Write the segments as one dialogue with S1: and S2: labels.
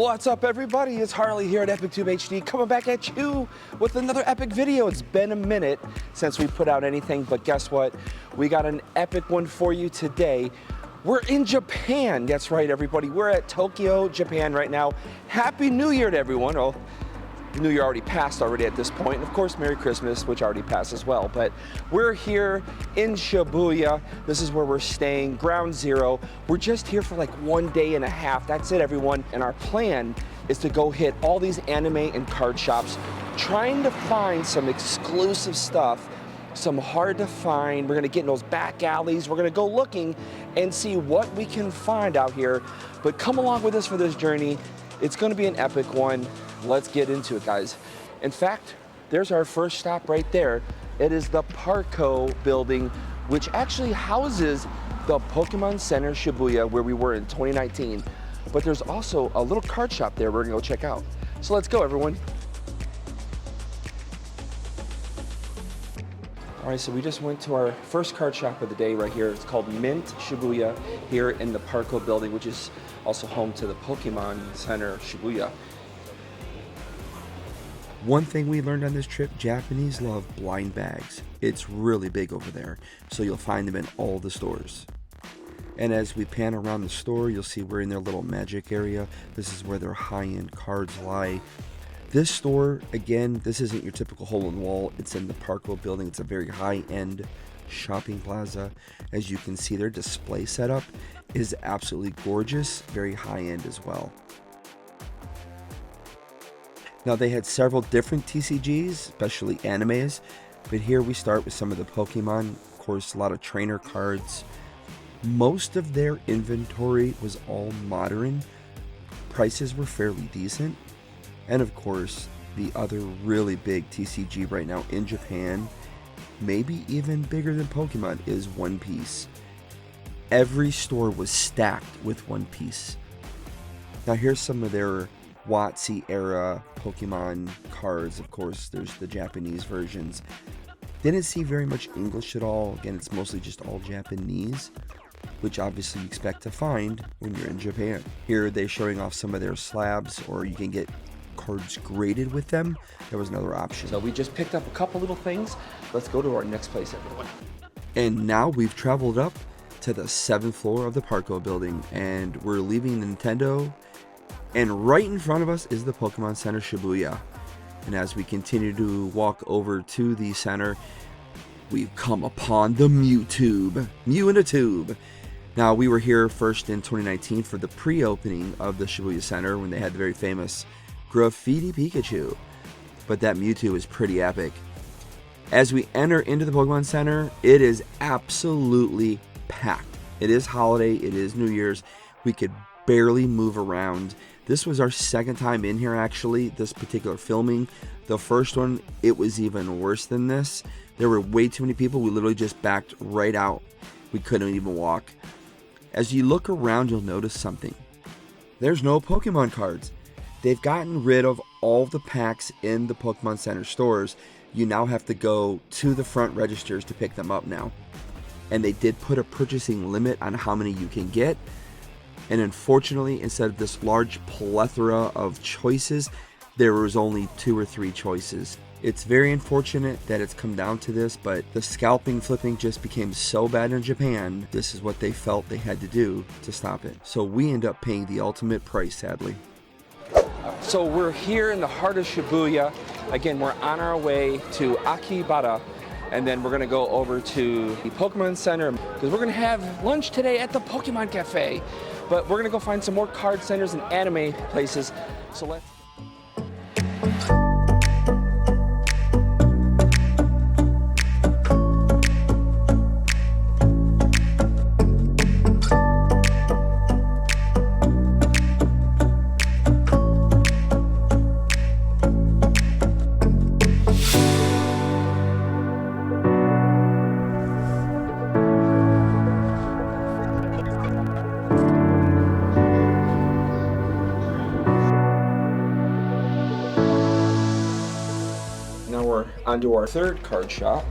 S1: What's up, everybody? It's Harley here at EpicTube HD, coming back at you with another epic video. It's been a minute since we put out anything, but guess what? We got an epic one for you today. We're in Japan. That's right, everybody. We're at Tokyo, Japan right now. Happy New Year to everyone. Oh, the New Year already passed already at this point. And of course, Merry Christmas, which already passed as well. But we're here in Shibuya. This is where we're staying, ground zero. We're just here for like 1 day and a half. That's it, everyone. And our plan is to go hit all these anime and card shops, trying to find some exclusive stuff, some hard to find. We're gonna get in those back alleys. We're gonna go looking and see what we can find out here. But come along with us for this journey. It's gonna be an epic one. Let's get into it, guys. In fact, there's our first stop right there. It is the Parco building, which actually houses the Pokemon Center Shibuya, where we were in 2019. But there's also a little card shop there we're gonna go check out. So let's go, everyone. All right, so we just went to our first card shop of the day right here. It's called Mint Shibuya here in the Parco building, which is also home to the Pokemon Center Shibuya. One thing we learned on this trip, Japanese love blind bags. It's really big over there, so you'll find them in all the stores. And as we pan around the store, you'll see we're in their little magic area. This is where their high-end cards lie. This store, again, this isn't your typical hole-in-the-wall. It's in the Parco building. It's a very high-end shopping plaza. As you can see, their display setup is absolutely gorgeous, very high-end as well. Now, they had several different TCGs, especially animes, but here we start with some of the Pokemon. Of course, a lot of trainer cards. Most of their inventory was all modern. Prices were fairly decent. And of course, the other really big TCG right now in Japan, maybe even bigger than Pokemon, is One Piece. Every store was stacked with One Piece. Now here's some of their WotC era Pokemon cards. Of course, there's the Japanese versions. Didn't see very much English at all. Again, it's mostly just all Japanese, which obviously you expect to find when you're in Japan. Here they're showing off some of their slabs, or you can get cards graded with them. There was another option. So we just picked up a couple little things. Let's go to our next place, everyone. And now we've traveled up to the 7th floor of the Parco building, and we're leaving Nintendo. And right in front of us is the Pokemon Center Shibuya. And as we continue to walk over to the center, we've come upon the MewTube. Mew in a tube. Now, we were here first in 2019 for the pre-opening of the Shibuya Center when they had the very famous Graffiti Pikachu. But that MewTube is pretty epic. As we enter into the Pokemon Center, it is absolutely packed. It is holiday, it is New Year's. We could barely move around. This was our second time in here, actually, this particular filming. The first one, it was even worse than this. There were way too many people. We literally just backed right out. We couldn't even walk. As you look around, you'll notice something. There's no Pokemon cards. They've gotten rid of all the packs in the Pokemon Center stores. You now have to go to the front registers to pick them up now. And they did put a purchasing limit on how many you can get. And unfortunately, instead of this large plethora of choices, there was only 2 or 3 choices. It's very unfortunate that it's come down to this, but the scalping flipping just became so bad in Japan. This is what they felt they had to do to stop it. So we end up paying the ultimate price, sadly. So we're here in the heart of Shibuya. Again, we're on our way to Akibara. And then we're gonna go over to the Pokemon Center because we're gonna have lunch today at the Pokemon Cafe. But we're gonna go find some more card centers and anime places. So let's... onto our third card shop.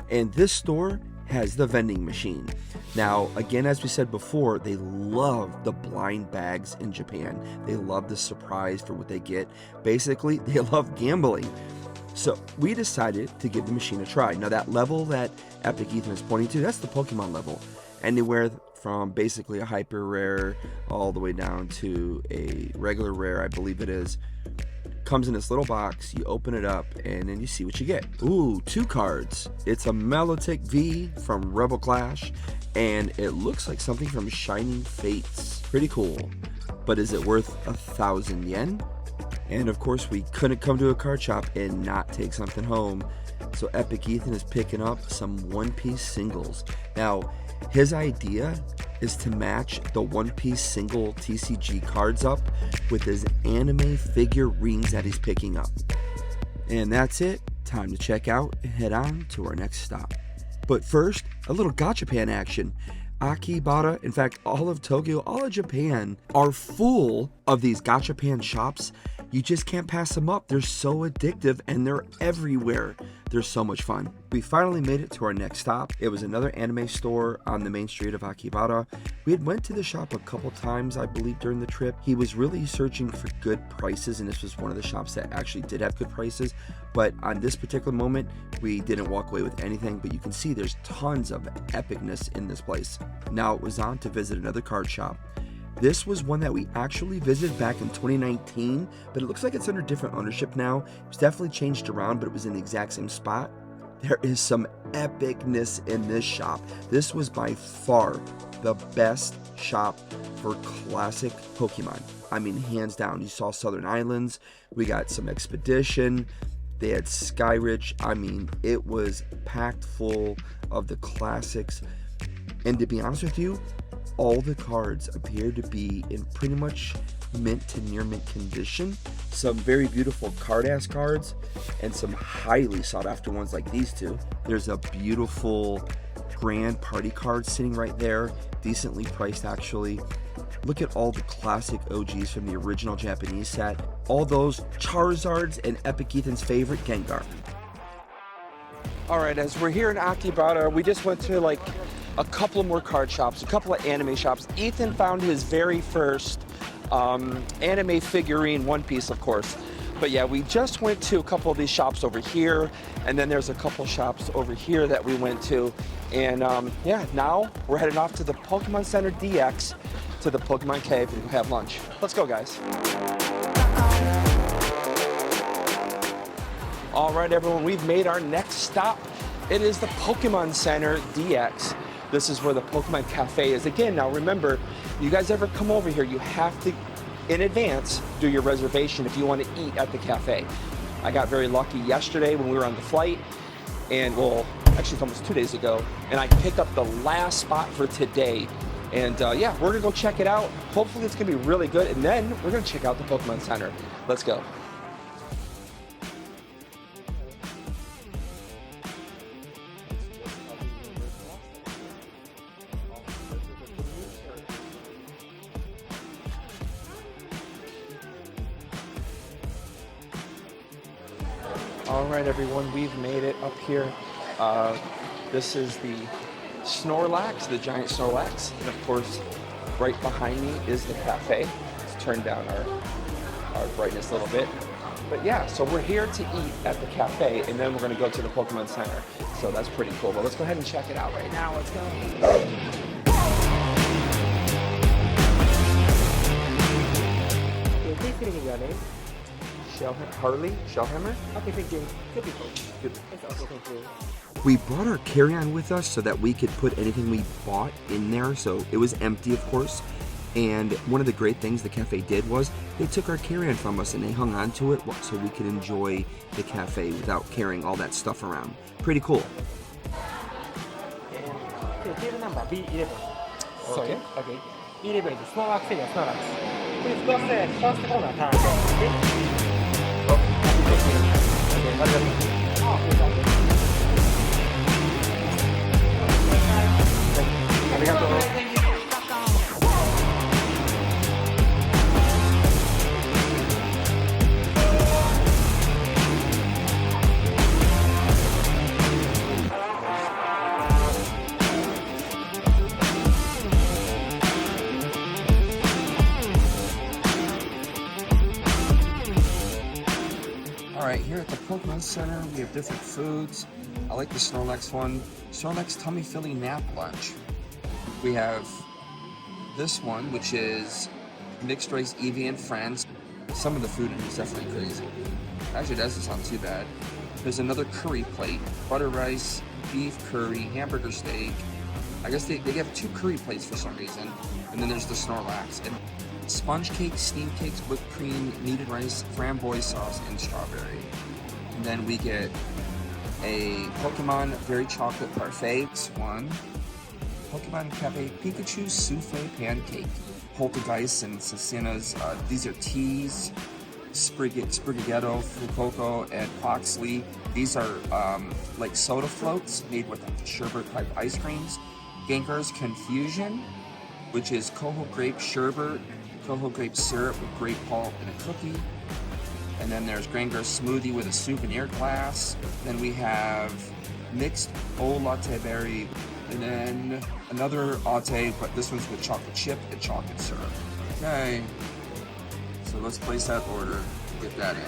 S1: And this store has the vending machine. Now, again, as we said before, they love the blind bags in Japan. They love the surprise for what they get. Basically, they love gambling. So we decided to give the machine a try. Now, that level that Epic Ethan is pointing to, that's the Pokemon level. Anywhere from basically a hyper rare all the way down to a regular rare, I believe it is. Comes in this little box, you open it up, and then you see what you get. Ooh, 2 cards. It's a Milotic V from Rebel Clash, and it looks like something from Shining Fates. Pretty cool. But is it worth 1,000 yen? And of course, we couldn't come to a card shop and not take something home. So Epic Ethan is picking up some One Piece singles. Now, his idea is to match the One Piece single TCG cards up with his anime figurines that he's picking up. And that's it. Time to check out and head on to our next stop. But first, a little Gachapon action. Akihabara, in fact, all of Tokyo, all of Japan are full of these Gachapon shops. You just can't pass them up. They're so addictive and they're everywhere. They're so much fun. We finally made it to our next stop. It was another anime store on the main street of Akihabara. We had went to the shop a couple times, I believe, during the trip. He was really searching for good prices, and this was one of the shops that actually did have good prices. But on this particular moment, we didn't walk away with anything, but you can see there's tons of epicness in this place. Now it was on to visit another card shop. This was one that we actually visited back in 2019, but it looks like it's under different ownership now. It was definitely changed around, but it was in the exact same spot. There is some epicness in this shop. This was by far the best shop for classic Pokemon. I mean, hands down. You saw Southern Islands. We got some Expedition. They had Skyridge. I mean, it was packed full of the classics. And to be honest with you, all the cards appear to be in pretty much mint to near mint condition. Some very beautiful card-ass cards and some highly sought after ones like these two. There's a beautiful Grand Party card sitting right there, decently priced actually. Look at all the classic OGs from the original Japanese set. All those Charizards and Epic Ethan's favorite, Gengar. Alright, as we're here in Akihabara, we just went to like a couple more card shops, a couple of anime shops. Ethan found his very first anime figurine, One Piece, of course. But yeah, we just went to a couple of these shops over here, and then there's a couple shops over here that we went to. And yeah, now we're heading off to the Pokemon Center DX, to the Pokemon Cave, and have lunch. Let's go, guys. All right, everyone, we've made our next stop. It is the Pokemon Center DX. This is where the Pokemon Cafe is. Again, now remember, you guys ever come over here, you have to, in advance, do your reservation if you want to eat at the cafe. I got very lucky yesterday when we were on the flight, and well, actually it's almost 2 days ago, and I picked up the last spot for today. And yeah, we're gonna go check it out. Hopefully it's gonna be really good, and then we're gonna check out the Pokemon Center. Let's go. All right, everyone, we've made it up here. This is the Snorlax, the giant Snorlax. And of course, right behind me is the cafe. Let's turn down our brightness a little bit. But yeah, so we're here to eat at the cafe, and then we're gonna go to the Pokemon Center. So that's pretty cool. But let's go ahead and check it out right now. Let's go.
S2: Please give me your name.
S1: Harley? Shellhammer?
S2: Okay, thank you. Good people.
S1: Good.
S2: Yes, okay, thank you.
S1: We brought our carry-on with us so that we could put anything we bought in there, so it was empty, of course. And one of the great things the cafe did was they took our carry-on from us and they hung on to it so we could enjoy the cafe without carrying all that stuff around. Pretty cool.
S2: Table number B11. Sorry.
S1: Okay.
S2: Okay. B11 is Snorlax area, Snorlax. Please cross the first corner turn. Okay?
S1: Pokemon Center, we have different foods. I like the Snorlax one. Snorlax Tummy Filling Nap Lunch. We have this one, which is mixed rice Eevee and friends. Some of the food in here is definitely crazy. Actually, it doesn't sound too bad. There's another curry plate, butter rice, beef curry, hamburger steak. I guess they have 2 curry plates for some reason. And then there's the Snorlax. And sponge cakes, steamed cakes, whipped cream, kneaded rice, framboise sauce, and strawberry. And then we get a Pokemon Berry Chocolate Parfait, one. Pokemon Cafe Pikachu Souffle Pancake. Poltergeist and Sassina's, these are teas. Sprigatito, Fucoco, and Foxley. These are like soda floats made with sherbet type ice creams. Gengar's Confusion, which is Coho Grape Sherbet, Coho Grape Syrup with grape pulp and a cookie. And then there's Gengar's Smoothie with a souvenir glass. Then we have mixed old latte berry, and then another latte, but this one's with chocolate chip and chocolate syrup. Okay. So let's place that order, get that in.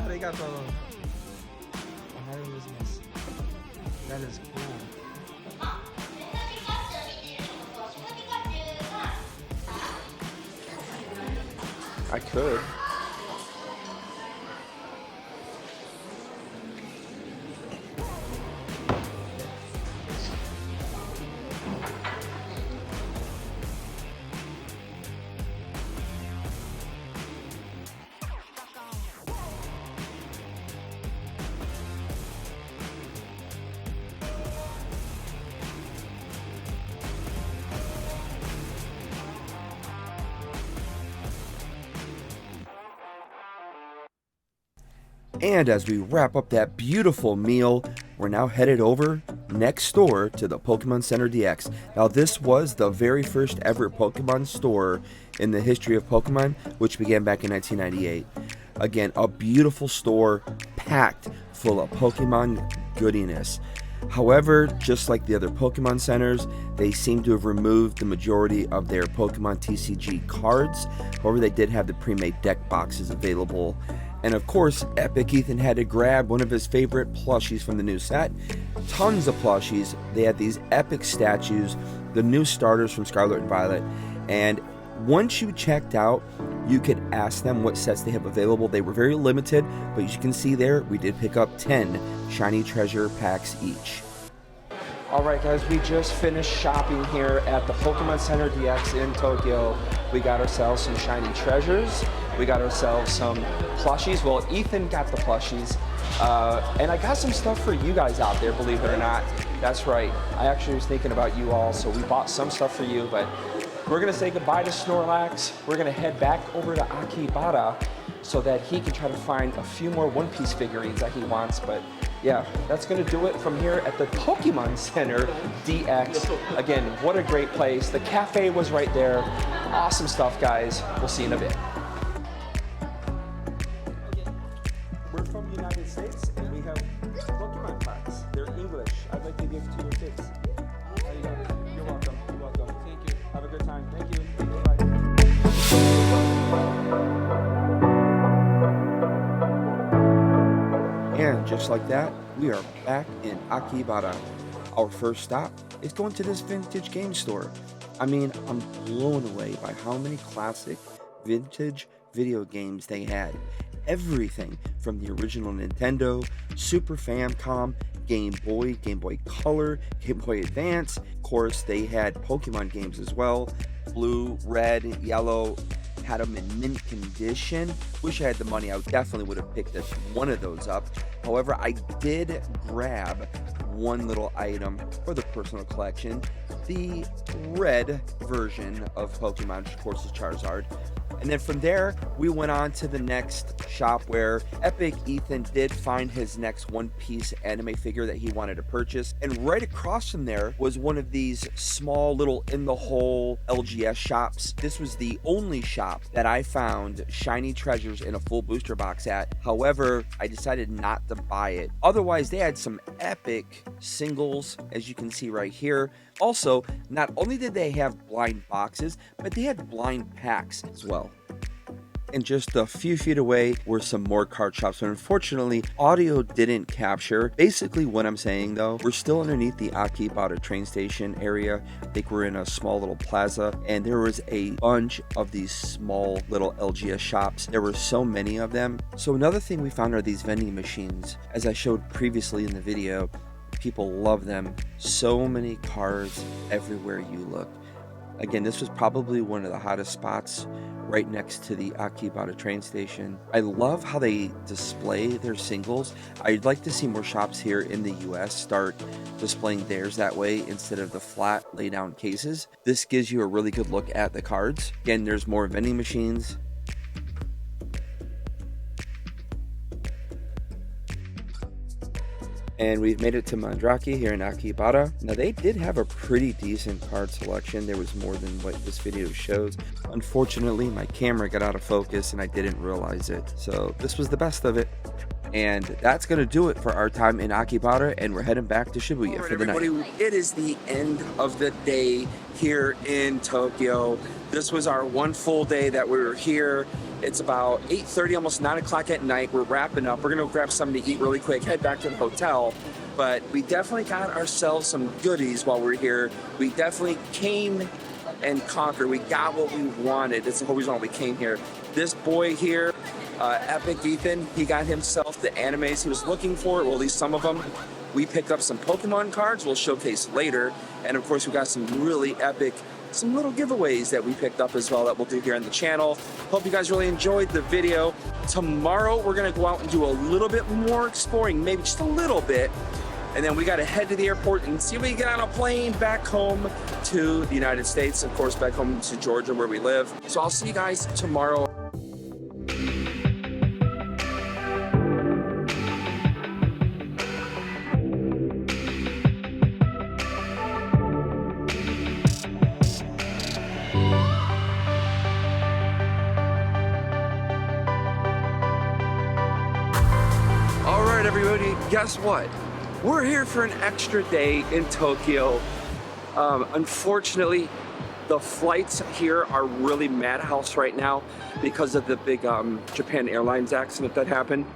S3: Arigato. That is cool.
S1: I could. And as we wrap up that beautiful meal, we're now headed over next door to the Pokemon Center DX. Now this was the very first ever Pokemon store in the history of Pokemon, which began back in 1998. Again, a beautiful store packed full of Pokemon goodiness. However, just like the other Pokemon centers, they seem to have removed the majority of their Pokemon TCG cards. However, they did have the pre-made deck boxes available. And of course, Epic Ethan had to grab one of his favorite plushies from the new set. Tons of plushies. They had these epic statues, the new starters from Scarlet and Violet. And once you checked out, you could ask them what sets they have available. They were very limited, but as you can see there, we did pick up 10 Shiny Treasure packs each. Alright guys, we just finished shopping here at the Pokemon Center DX in Tokyo. We got ourselves some Shiny Treasures. We got ourselves some plushies. Well, Ethan got the plushies. And I got some stuff for you guys out there, believe it or not. That's right. I actually was thinking about you all, so we bought some stuff for you, but we're gonna say goodbye to Snorlax. We're gonna head back over to Akibara so that he can try to find a few more One Piece figurines that he wants. But yeah, that's gonna do it from here at the Pokemon Center DX. Again, what a great place. The cafe was right there. Awesome stuff, guys. We'll see you in a bit. We're from the United States and we have Pokemon cards. They're English. I'd like to give to your kids. How you doing? You're welcome. You're welcome. Thank you. Have a good time. Thank you. Bye. And just like that, we are back in Akibara. Our first stop is going to this vintage game store. I mean, I'm blown away by how many classic vintage video games they had. Everything from the original Nintendo, Super Famicom, Game Boy Color, Game Boy Advance. Of course, they had Pokemon games as well. blue, red, yellow, had them in mint condition. Wish I had the money, I definitely would have picked one of those up. However, I did grab one little item for the personal collection, the red version of Pokemon, which of course is Charizard. And then from there, we went on to the next shop where Epic Ethan did find his next One Piece anime figure that he wanted to purchase. And right across from there was one of these small little in-the-hole LGS shops. This was the only shop that I found shiny treasures in a full booster box at. However, I decided not to buy it. Otherwise, they had some epic singles, as you can see right here. Also, not only did they have blind boxes, but they had blind packs as well. And just a few feet away were some more card shops, but unfortunately, audio didn't capture. Basically, what I'm saying though, we're still underneath the Akihabara train station area. I think we're in a small little plaza, and there was a bunch of these small little LGS shops. There were so many of them. So another thing we found are these vending machines. As I showed previously in the video, people love them. So many cards everywhere you look. Again, this was probably one of the hottest spots right next to the Akihabara train station. I love how they display their singles. I'd like to see more shops here in the US start displaying theirs that way instead of the flat lay down cases. This gives you a really good look at the cards. Again, there's more vending machines. And we've made it to Mandrake here in Akihabara. Now they did have a pretty decent card selection. There was more than what this video shows. Unfortunately, my camera got out of focus and I didn't realize it. So this was the best of it. And that's gonna do it for our time in Akihabara, and we're heading back to Shibuya for the night. It is the end of the day here in Tokyo. This was our one full day that we were here. It's about 8:30, almost 9 o'clock at night. We're wrapping up. We're gonna grab something to eat really quick, head back to the hotel. But we definitely got ourselves some goodies while we're here. We definitely came and conquered. We got what we wanted. It's the whole reason why we came here. This boy here, Epic Ethan, he got himself the animes he was looking for, or at least some of them. We picked up some Pokemon cards we'll showcase later. And of course, we got some really epic, some little giveaways that we picked up as well that we'll do here on the channel. Hope you guys really enjoyed the video. Tomorrow, we're gonna go out and do a little bit more exploring, maybe just a little bit. And then we gotta head to the airport and see if we can get on a plane back home to the United States, of course, back home to Georgia where we live. So I'll see you guys tomorrow. All right, everybody, guess what? We're here for an extra day in Tokyo. Unfortunately, the flights here are really madhouse right now because of the big Japan Airlines accident that happened.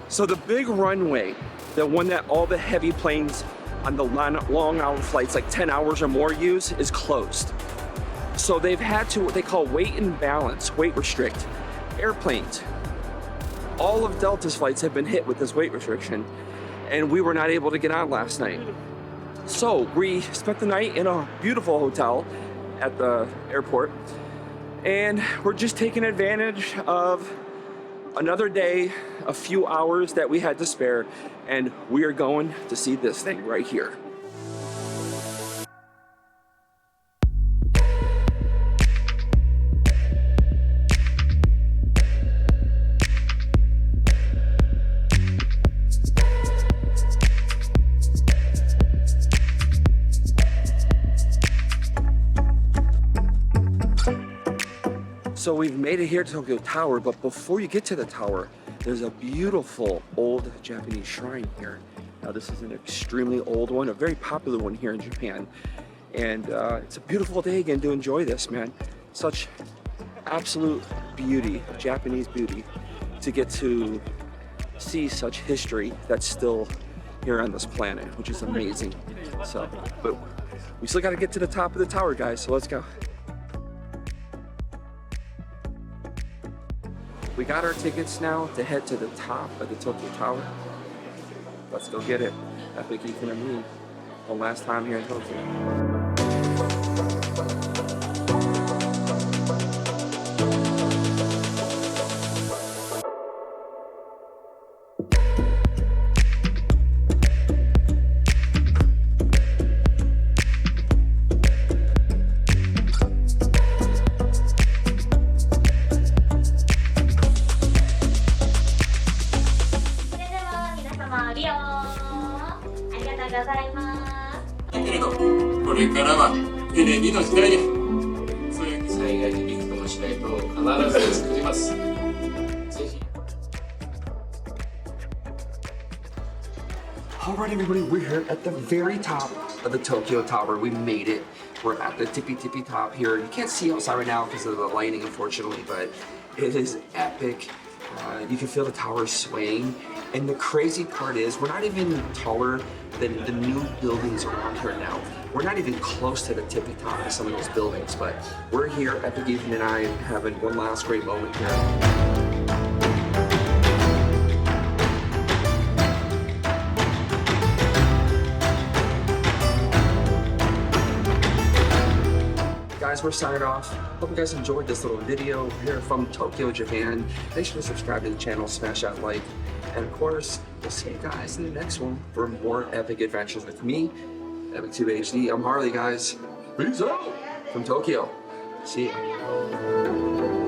S1: So the big runway, the one that all the heavy planes on the long hour flights, like 10 hours or more use, is closed. So they've had to, what they call weight and balance, weight restrict airplanes. All of Delta's flights have been hit with this weight restriction, and we were not able to get on last night. So we spent the night in a beautiful hotel at the airport, and we're just taking advantage of another day, a few hours that we had to spare, and we are going to see this thing right here. So we've made it here to Tokyo Tower, but before you get to the tower, there's a beautiful old Japanese shrine here. Now this is an extremely old one, a very popular one here in Japan. And it's a beautiful day again to enjoy this, man. Such absolute beauty, Japanese beauty, to get to see such history that's still here on this planet, which is amazing. So, but we still gotta get to the top of the tower, guys, so let's go. We got our tickets now to head to the top of the Tokyo Tower. Let's go get it. Epic Ethan and me, the last time here in Tokyo.
S4: 2の時代にそういう災害にびくともしないと必ず作ります。ぜひ。
S1: Alright everybody, we're here at the very top of the Tokyo Tower. We made it. We're at the tippy top here. You can't see outside right now because of the lighting, unfortunately, but it is epic. You can feel the tower swaying. And the crazy part is, we're not even taller than the new buildings around here now. We're not even close to the tippy top of some of those buildings, but we're here, Epic Ethan and I, having one last great moment here. Guys, we're signing off. Hope you guys enjoyed this little video here from Tokyo, Japan. Make sure to subscribe to the channel, smash that like, and of course, we'll see you guys in the next one for more epic adventures with me, EpicTube HD. I'm Harley, guys. Peace out from Tokyo. See ya.